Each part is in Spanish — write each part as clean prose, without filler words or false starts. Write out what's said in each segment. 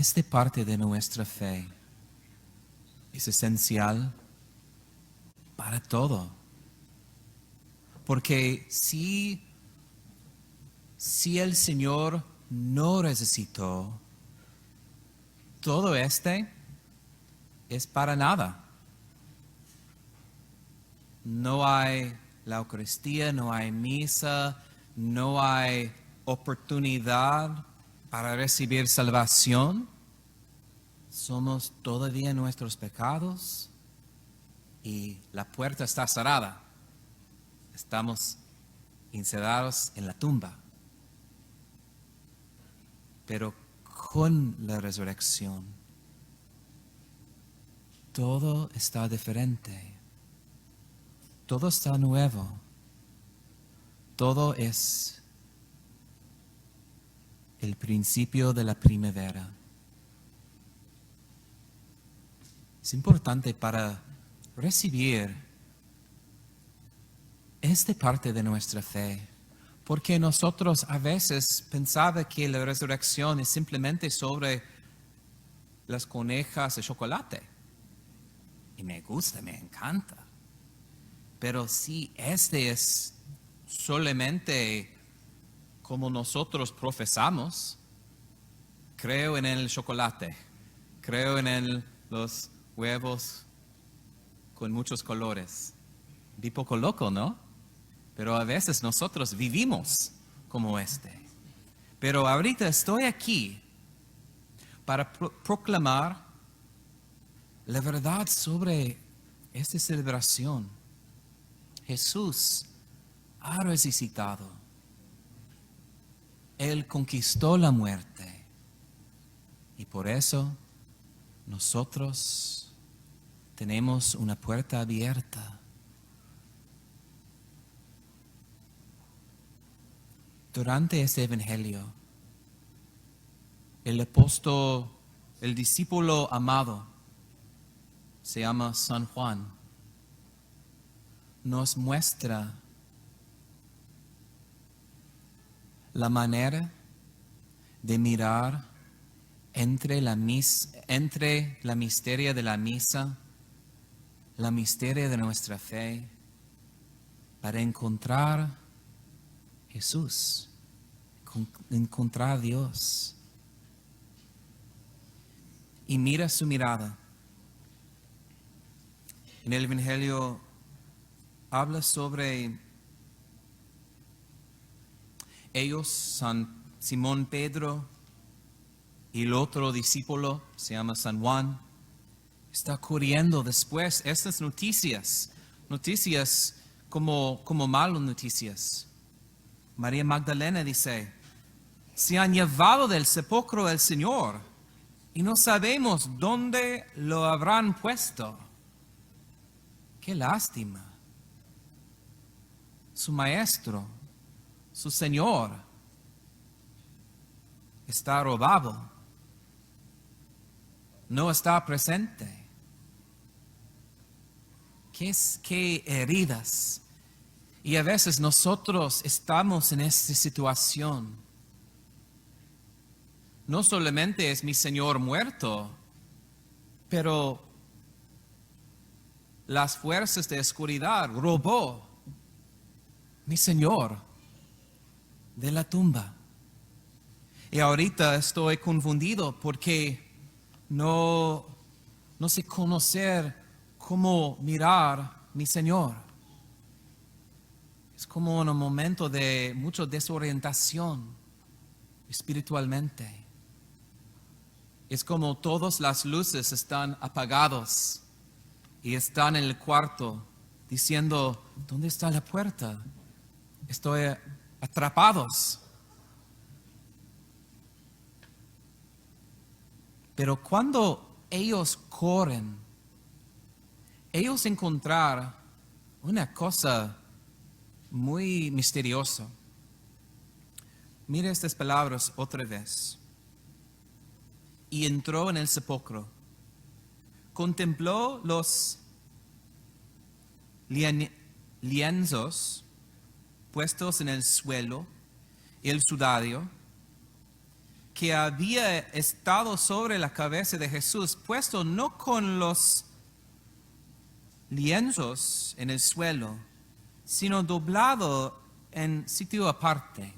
Esta parte de nuestra fe es esencial para todo. Porque si el Señor no resucitó, todo es para nada. No hay la Eucaristía, no hay misa, no hay oportunidad para recibir salvación. Somos todavía en nuestros pecados y la puerta está cerrada. Estamos encerrados en la tumba. Pero con la resurrección, todo está diferente. Todo está nuevo. Todo es el principio de la primavera. Es importante para recibir esta parte de nuestra fe, porque nosotros a veces pensamos que la resurrección es simplemente sobre las conejas de chocolate. Y me gusta, me encanta. Pero si este es solamente como nosotros profesamos, creo en el chocolate, creo en los huevos con muchos colores. Un poco loco, ¿no? Pero a veces nosotros vivimos como este. Pero ahorita estoy aquí para proclamar la verdad sobre esta celebración. Jesús ha resucitado. Él conquistó la muerte. Y por eso nosotros tenemos una puerta abierta. Durante este evangelio, el apóstol, el discípulo amado, se llama San Juan, nos muestra la manera de mirar entre la misteria de la misa, la misteria de nuestra fe, para encontrar Jesús, encontrar a Dios. Y mira su mirada. En el Evangelio habla sobre ellos, San Simón Pedro y el otro discípulo, se llama San Juan, está corriendo después estas noticias como malas noticias. María Magdalena dice, se han llevado del sepulcro al Señor y no sabemos dónde lo habrán puesto. Qué lástima. Su maestro, su Señor, está robado. No está presente. Qué heridas. Y a veces nosotros estamos en esta situación. No solamente es mi Señor muerto, pero las fuerzas de oscuridad robó mi Señor de la tumba. Y ahorita estoy confundido porque no sé conocer cómo mirar mi Señor. Es como un momento de mucha desorientación espiritualmente. Es como todas las luces están apagadas y están en el cuarto diciendo, ¿dónde está la puerta? Estoy atrapados. Pero cuando ellos corren, ellos encontraron una cosa muy misteriosa. Mira estas palabras otra vez. Y entró en el sepulcro. Contempló los lienzos puestos en el suelo y el sudario, que había estado sobre la cabeza de Jesús, puesto no con los lienzos en el suelo, sino doblado en sitio aparte.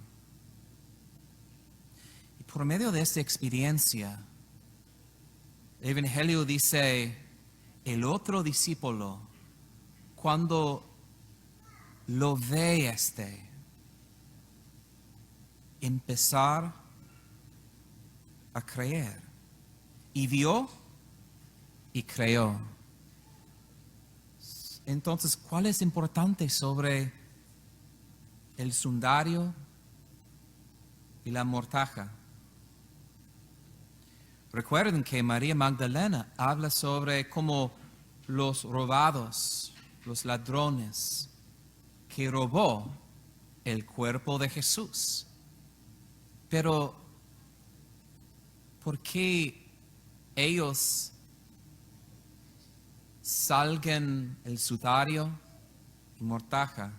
Y por medio de esta experiencia, el Evangelio dice, el otro discípulo, cuando lo ve empezar a creer. Y vio y creyó. Entonces, ¿cuál es importante sobre el sundario y la mortaja? Recuerden que María Magdalena habla sobre cómo los robados, los ladrones, que robó el cuerpo de Jesús. Pero, ¿por qué ellos salgan el sudario y mortaja?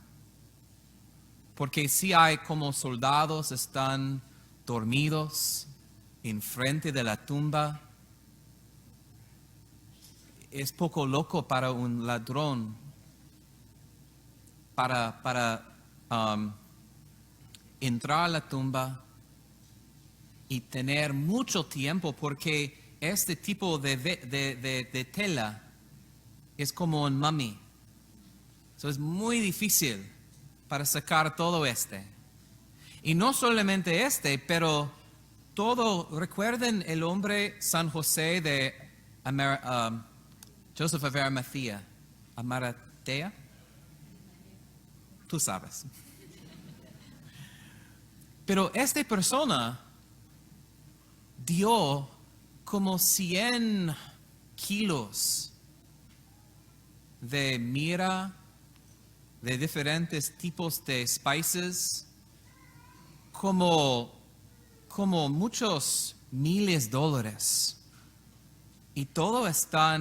Porque si hay como soldados están dormidos enfrente de la tumba, es poco loco para un ladrón para entrar a la tumba y tener mucho tiempo, porque este tipo de tela es como un mummy. Es muy difícil para sacar todo Y no solamente pero todo, recuerden el hombre San José de Joseph of Arimatea. Tú sabes. Pero esta persona dio como 100 kilos de mirra, de diferentes tipos de spices, como muchos miles de dólares. Y todo está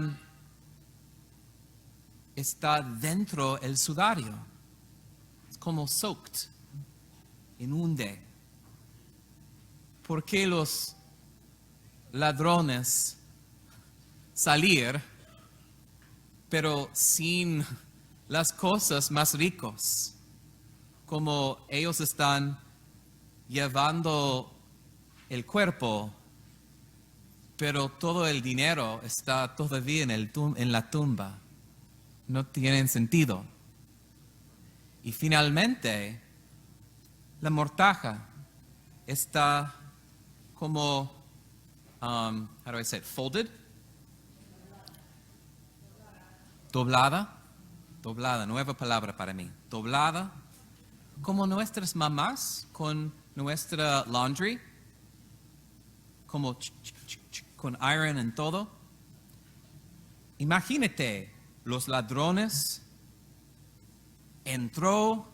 dentro del sudario. Es como soaked, inunde. ¿Por qué los ladrones salir, pero sin las cosas más ricas? Como ellos están llevando el cuerpo, pero todo el dinero está todavía en la tumba. No tienen sentido. Y finalmente, la mortaja está como, how do I say it? Folded? Doblada, nueva palabra para mí. Doblada, como nuestras mamás con nuestra laundry, como con iron en todo. Imagínate, los ladrones entró,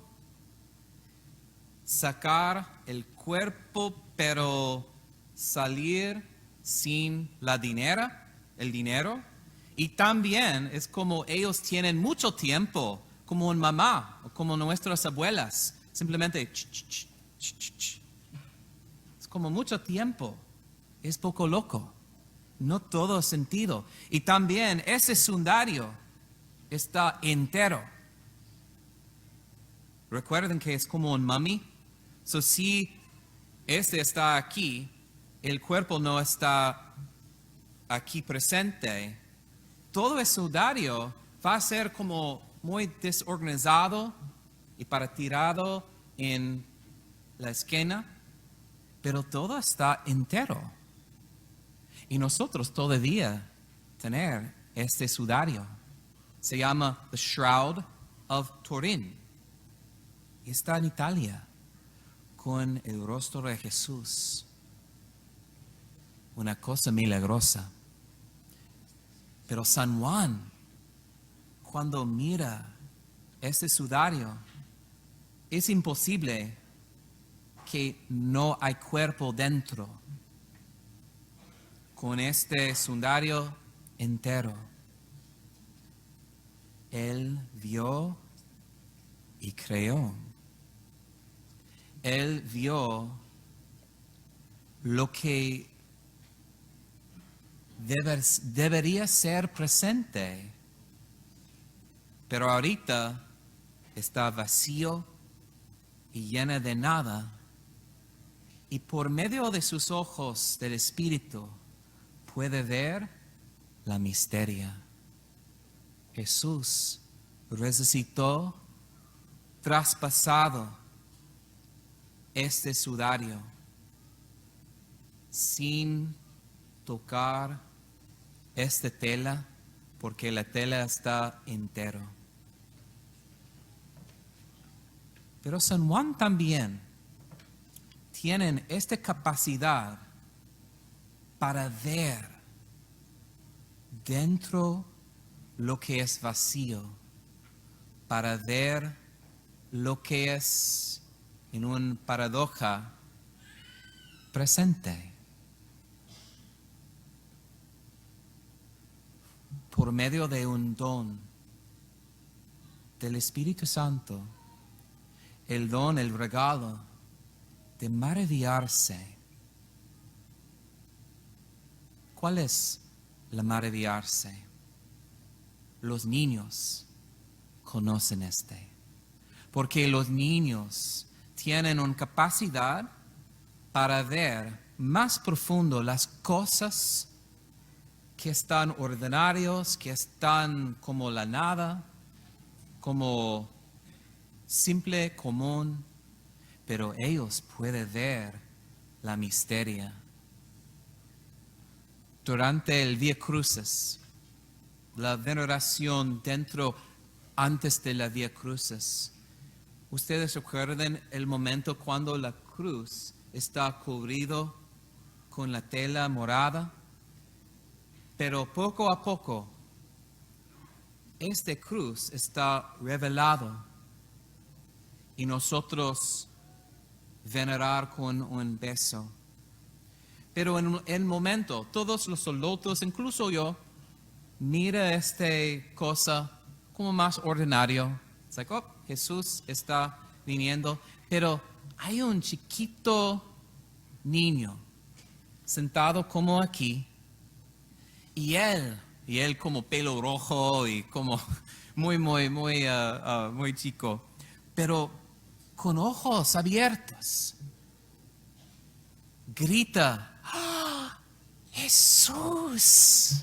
sacar el cuerpo, pero salir sin el dinero. Y también es como ellos tienen mucho tiempo, como una mamá o como nuestras abuelas, simplemente es como mucho tiempo, es poco loco, no todo sentido. Y también ese sundario está entero. Recuerden que es como un mummy. Si está aquí, el cuerpo no está aquí presente, todo el sudario va a ser como muy desorganizado y tirado en la esquina, pero todo está entero. Y nosotros todavía tener este sudario. Se llama The Shroud of Turín. Y está en Italia con el rostro de Jesús. Una cosa milagrosa. Pero San Juan, cuando mira este sudario, es imposible que no hay cuerpo dentro. Con este sudario entero, él vio y creyó. Él vio lo que debería ser presente, pero ahorita está vacío y llena de nada. Y por medio de sus ojos del Espíritu puede ver la misteria. Jesús resucitó traspasado este sudario sin tocar esta tela, porque la tela está entera. Pero San Juan también tiene esta capacidad para ver dentro lo que es vacío, para ver lo que es, en una paradoja, presente. Por medio de un don del Espíritu Santo, el don, el regalo de maravillarse. ¿Cuál es la maravillarse? Los niños conocen porque los niños tienen una capacidad para ver más profundo las cosas que están ordinarios, que están como la nada, como simple, común, pero ellos pueden ver la misteria. Durante el Vía Crucis, la veneración antes de la Vía Crucis, ¿ustedes recuerdan el momento cuando la cruz está cubrido con la tela morada? Pero poco a poco, esta cruz está revelado y nosotros venerar con un beso. Pero en el momento, todos los soldados, incluso yo, mira esta cosa como más ordinario. Es like, oh, Jesús está viniendo. Pero hay un chiquito niño sentado como aquí. Y él como pelo rojo y como muy chico. Pero con ojos abiertos. Grita, ¡Ah! Jesús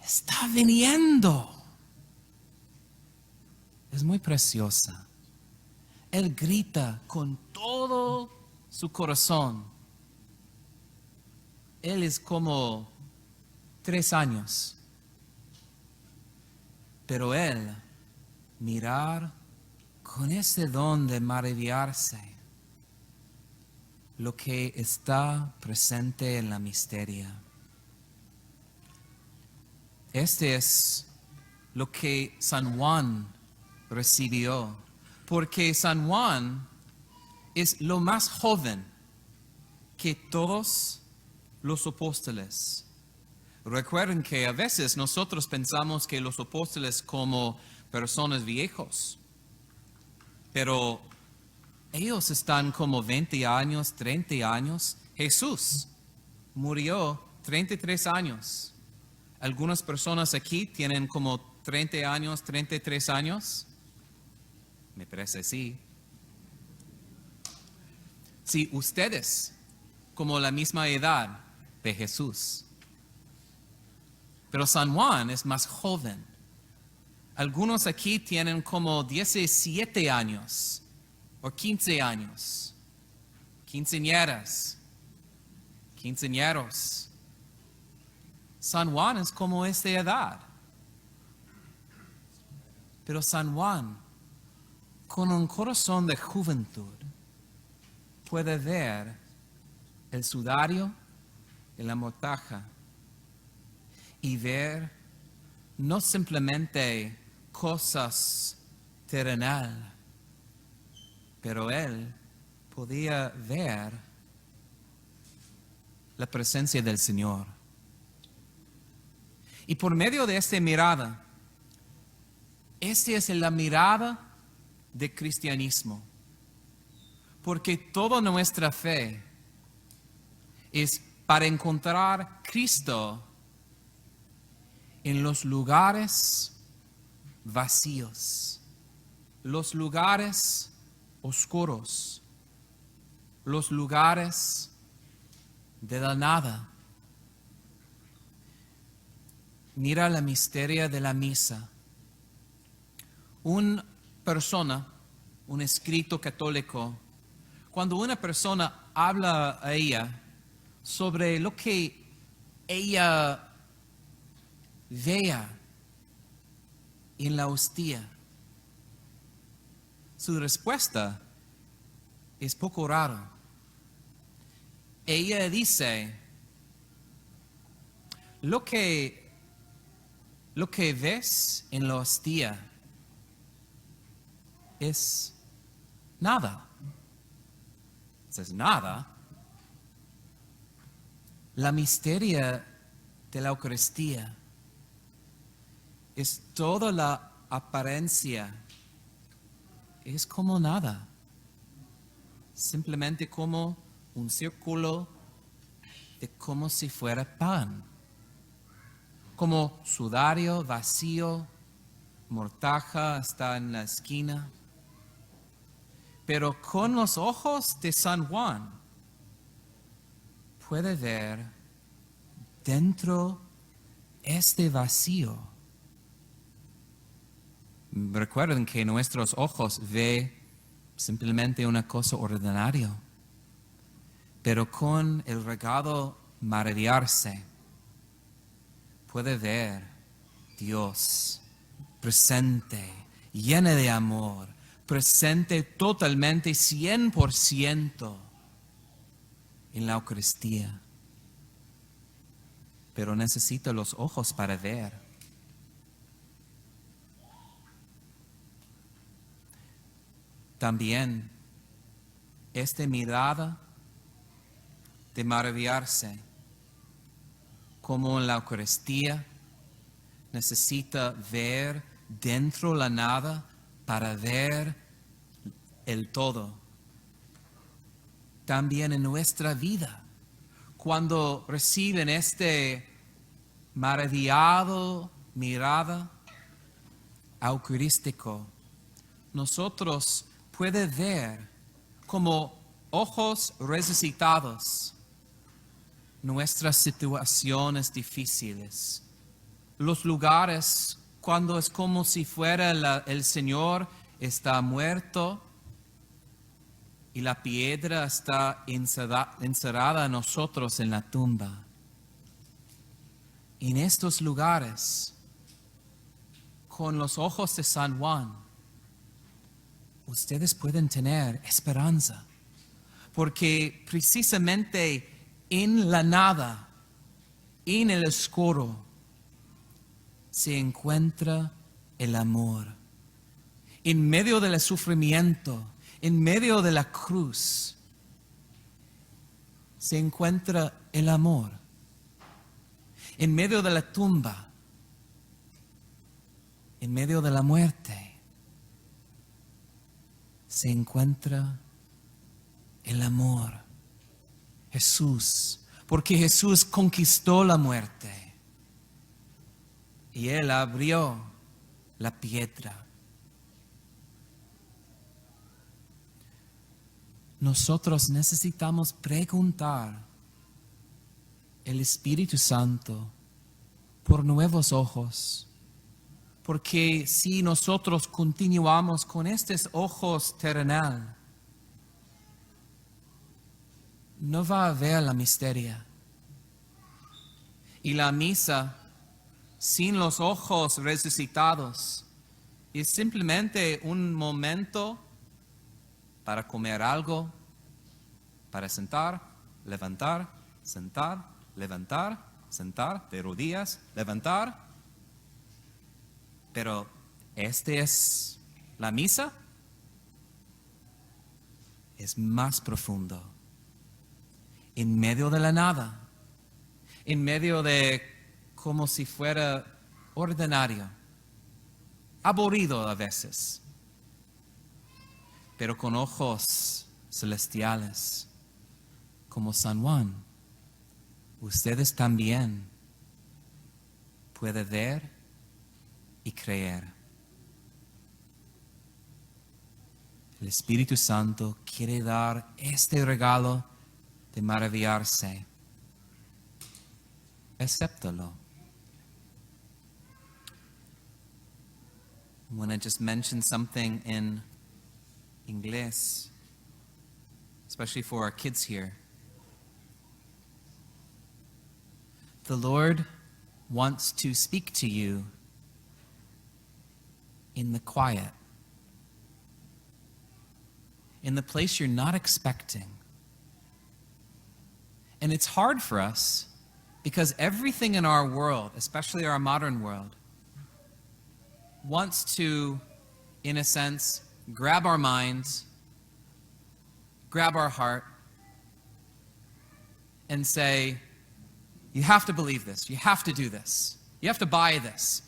está viniendo. Es muy preciosa. Él grita con todo su corazón. Él es como 3 años. Pero él mirar con ese don de maravillarse lo que está presente en la misteria. Este es lo que San Juan recibió, porque San Juan es lo más joven que todos los apóstoles. Recuerden que a veces nosotros pensamos que los apóstoles como personas viejos, pero ellos están como 20 años, 30 años. Jesús murió 33 años. Algunas personas aquí tienen como 30 años, 33 años. Me parece sí. Sí, ustedes como la misma edad de Jesús. Pero San Juan es más joven. Algunos aquí tienen como 17 años o 15 años. Quinceañeras, quinceañeros. San Juan es como esta edad. Pero San Juan, con un corazón de juventud, puede ver el sudario y la mortaja y ver no simplemente cosas terrenales, pero él podía ver la presencia del Señor. Y por medio de esta mirada, esta es la mirada de cristianismo, porque toda nuestra fe es para encontrar Cristo en los lugares vacíos, los lugares oscuros, los lugares de la nada. Mira la misteria de la misa. Una persona, un escrito católico, cuando una persona habla a ella sobre lo que ella vea en la hostia, su respuesta es poco raro. Ella dice, lo que ves en la hostia es nada. Es nada. La misteria de la Eucaristía es toda la apariencia. Es como nada. Simplemente como un círculo de como si fuera pan. Como sudario vacío, mortaja está en la esquina. Pero con los ojos de San Juan puede ver dentro este vacío. Recuerden que nuestros ojos ven simplemente una cosa ordinaria, pero con el regalo maravillarse puede ver Dios presente, lleno de amor, presente totalmente, 100% en la Eucaristía. Pero necesita los ojos para ver. También esta mirada de maravillarse, como en la Eucaristía, necesita ver dentro la nada para ver el todo. También en nuestra vida, cuando reciben este maravillado mirada eucarístico, nosotros puede ver como ojos resucitados nuestras situaciones difíciles, los lugares cuando es como si fuera el Señor está muerto y la piedra está encerrada a nosotros en la tumba. En estos lugares, con los ojos de San Juan, ustedes pueden tener esperanza, porque precisamente en la nada, en el oscuro, se encuentra el amor. En medio del sufrimiento, en medio de la cruz, se encuentra el amor. En medio de la tumba, en medio de la muerte, se encuentra el amor. Jesús, porque Jesús conquistó la muerte y Él abrió la piedra. Nosotros necesitamos preguntar el Espíritu Santo por nuevos ojos, porque si nosotros continuamos con estos ojos terrenales, no va a haber la misteria. Y la misa, sin los ojos resucitados, es simplemente un momento para comer algo, para sentar, levantar, sentar, levantar, sentar, de rodillas, levantar. Pero ¿este es la misa? Es más profundo. En medio de la nada, en medio de como si fuera ordinario, aburrido a veces, pero con ojos celestiales, como San Juan, ustedes también pueden ver y creer. El Espíritu Santo quiere dar este regalo de maravillarse. Acéptalo. I want to just mention something in English, especially for our kids here. The Lord wants to speak to you in the quiet, in the place you're not expecting. And it's hard for us because everything in our world, especially our modern world, wants to, in a sense, grab our minds, grab our heart, and say, you have to believe this, you have to do this, you have to buy this,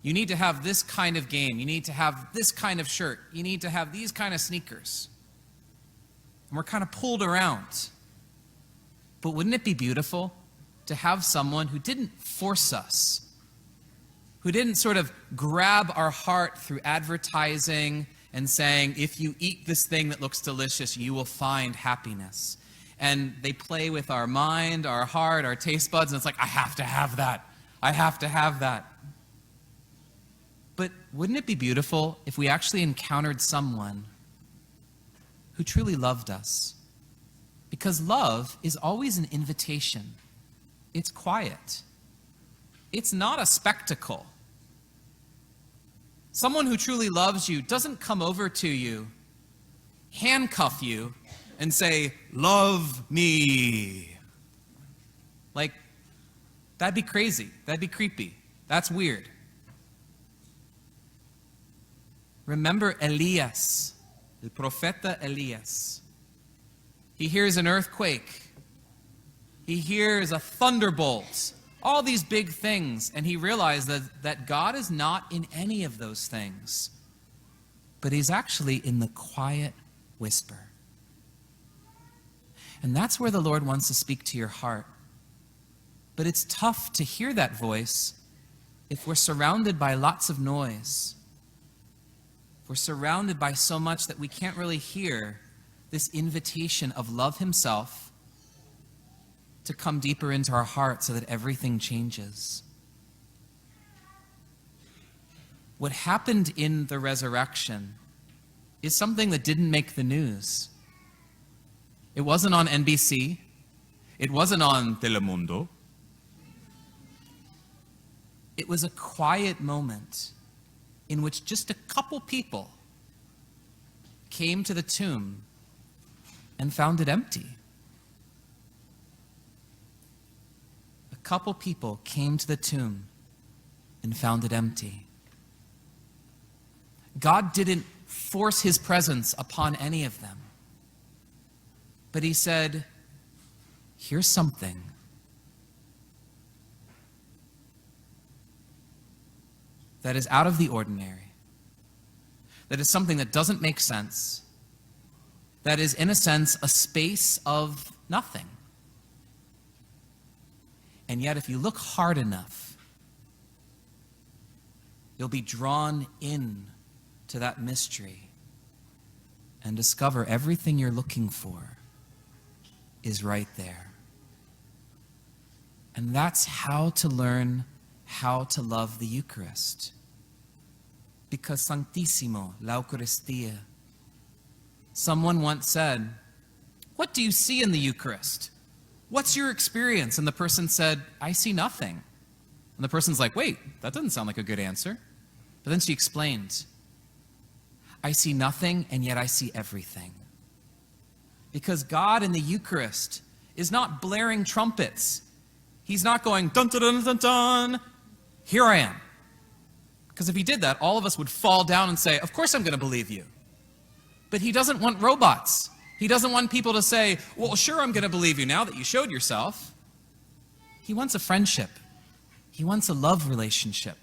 you need to have this kind of game, you need to have this kind of shirt, you need to have these kind of sneakers. And we're kind of pulled around. But wouldn't it be beautiful to have someone who didn't force us, who didn't sort of grab our heart through advertising and saying, if you eat this thing that looks delicious, you will find happiness. And they play with our mind, our heart, our taste buds, and it's like, I have to have that. I have to have that. But wouldn't it be beautiful if we actually encountered someone who truly loved us? Because love is always an invitation. It's quiet. It's not a spectacle. Someone who truly loves you doesn't come over to you, handcuff you, and say, love me. Like, that'd be crazy. That'd be creepy. That's weird. Remember Elias, el profeta Elias. He hears an earthquake. He hears a thunderbolt. All these big things. And he realized that God is not in any of those things. But he's actually in the quiet whisper. And that's where the Lord wants to speak to your heart. But it's tough to hear that voice if we're surrounded by lots of noise. If we're surrounded by so much that we can't really hear this invitation of love himself to come deeper into our heart so that everything changes. What happened in the resurrection is something that didn't make the news. It wasn't on NBC. It wasn't on Telemundo. It was a quiet moment in which just a couple people came to the tomb and found it empty. A couple people came to the tomb and found it empty. God didn't force his presence upon any of them. But he said, here's something. That is out of the ordinary. That is something that doesn't make sense. That is, in a sense, a space of nothing. And yet, if you look hard enough, you'll be drawn in to that mystery and discover everything you're looking for is right there. And that's how to learn how to love the Eucharist. Because Sanctissimo, la Eucaristía. Someone once said, what do you see in the Eucharist? What's your experience? And the person said, I see nothing. And the person's like, wait, that doesn't sound like a good answer. But then she explained, I see nothing, and yet I see everything. Because God in the Eucharist is not blaring trumpets. He's not going, dun dun dun dun dun, here I am. Because if he did that, all of us would fall down and say, of course I'm going to believe you. But he doesn't want robots. He doesn't want people to say, well, sure, I'm going to believe you now that you showed yourself. He wants a friendship. He wants a love relationship.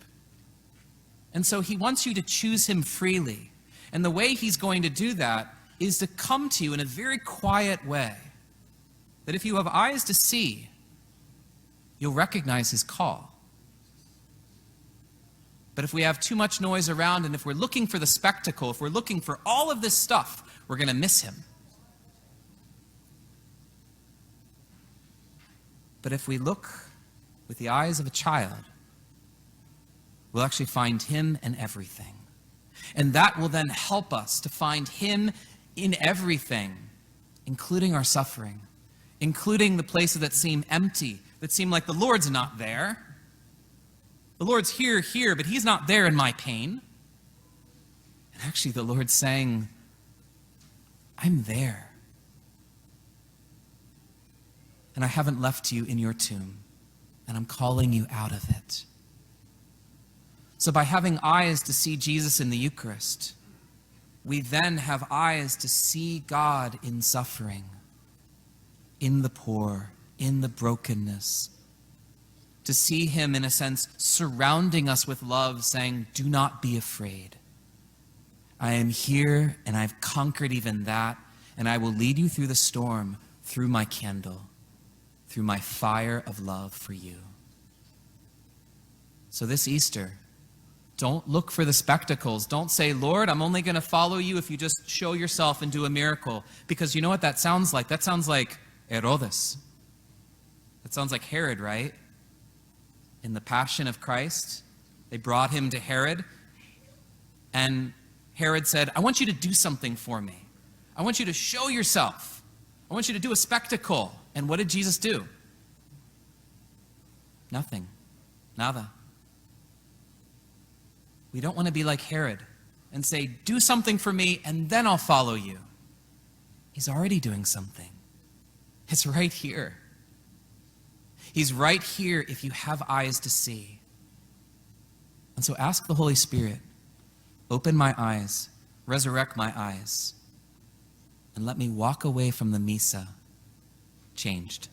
And so he wants you to choose him freely. And the way he's going to do that is to come to you in a very quiet way. That if you have eyes to see, you'll recognize his call. But if we have too much noise around, and if we're looking for the spectacle, if we're looking for all of this stuff, we're going to miss him. But if we look with the eyes of a child, we'll actually find him in everything. And that will then help us to find him in everything, including our suffering, including the places that seem empty, that seem like the Lord's not there. The Lord's here, but he's not there in my pain. And actually the Lord's saying, I'm there. And I haven't left you in your tomb, and I'm calling you out of it. So by having eyes to see Jesus in the Eucharist, we then have eyes to see God in suffering, in the poor, in the brokenness. To see him, in a sense, surrounding us with love, saying, do not be afraid. I am here, and I've conquered even that, and I will lead you through the storm, through my candle, through my fire of love for you. So this Easter, don't look for the spectacles. Don't say, Lord, I'm only going to follow you if you just show yourself and do a miracle. Because you know what that sounds like? That sounds like Herodes. That sounds like Herod, right? In the Passion of Christ, they brought him to Herod. And Herod said, I want you to do something for me. I want you to show yourself. I want you to do a spectacle. And what did Jesus do? Nothing. Nada. We don't want to be like Herod and say, do something for me and then I'll follow you. He's already doing something. It's right here. He's right here if you have eyes to see. And so ask the Holy Spirit, open my eyes, resurrect my eyes, and let me walk away from the Misa changed.